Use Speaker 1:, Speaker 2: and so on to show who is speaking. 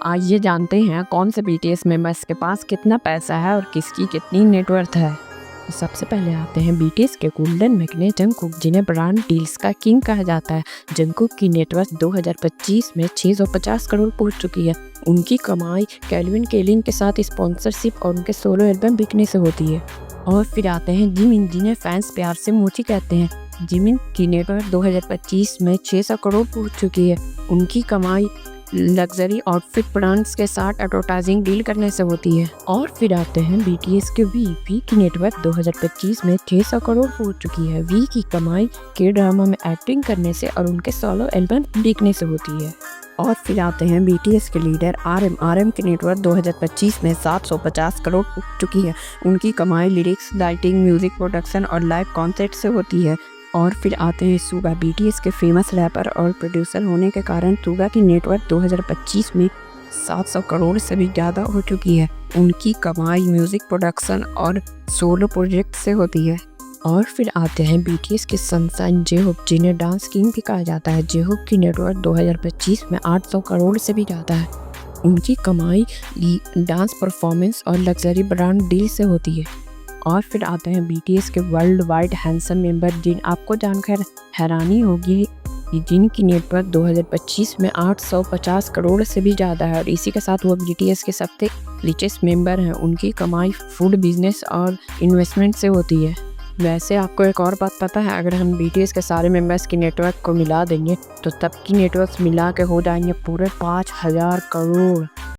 Speaker 1: आइए जानते हैं कौन से बीटीएस मेंबर्स के पास कितना पैसा है और किसकी कितनी नेटवर्थ है। तो सबसे पहले आते हैं बीटीएस के गोल्डन मैग्नेट जंगकुक, जिन्हें ब्रांड डील्स का किंग कहा जाता है। जंगकुक की नेटवर्थ 2025 में 650 करोड़ पहुंच चुकी है। उनकी कमाई कैल्विन केलिन के साथ स्पॉन्सरशिप और उनके सोलो एल्बम बिकने से होती है। और फिर आते हैं जिमिन, जिन्हें फैंस प्यार से मोची कहते हैं। जिमिन की नेटवर्थ 2025 में 600 करोड़ पहुंच चुकी है। उनकी कमाई लग्जरी आउटफिट ब्रांड्स के साथ एडवर्टाइजिंग डील करने से होती है। और फिर आते हैं बीटीएस के वी की नेटवर्थ 2025 में 600 करोड़ पहुंच चुकी है। वी की कमाई के ड्रामा में एक्टिंग करने से और उनके सोलो एल्बम बिकने से होती है। और फिर आते हैं बीटीएस के लीडर आरएम की नेटवर्थ 2025 में 750 करोड़ पहुंच चुकी है। उनकी कमाई लिरिक्स, लाइटिंग, म्यूजिक प्रोडक्शन और लाइव कॉन्सर्ट से होती है। और फिर आते हैं सुगा, बीटीएस के फेमस रैपर और प्रोड्यूसर होने के कारण सुगा की नेटवर्थ 2025 में 700 करोड़ से भी ज़्यादा हो चुकी है। उनकी कमाई म्यूज़िक प्रोडक्शन और सोलो प्रोजेक्ट से होती है। और फिर आते हैं बीटीएस के सनशाइन जेहोक, जिन्हें डांस किंग भी कहा जाता है। जेहोक की नेटवर्थ 2025 में 800 करोड़ से भी ज़्यादा है। उनकी कमाई डांस परफॉर्मेंस और लग्जरी ब्रांड डील से होती है। और फिर आते हैं बीटीएस के वर्ल्ड वाइड हैंडसम मेंबर, जिन आपको जानकर हैरानी होगी जिनकी नेटवर्थ 2025 में 850 करोड़ से भी ज़्यादा है। और इसी के साथ वो बीटीएस के सबसे रिचेस्ट मेंबर हैं। उनकी कमाई फूड बिजनेस और इन्वेस्टमेंट से होती है। वैसे आपको एक और बात पता है, अगर हम बीटीएस के सारे मेंबर्स की नेटवर्थ को मिला देंगे तो तब की नेटवर्थ मिला के हो जाएंगे पूरे 5000 करोड़।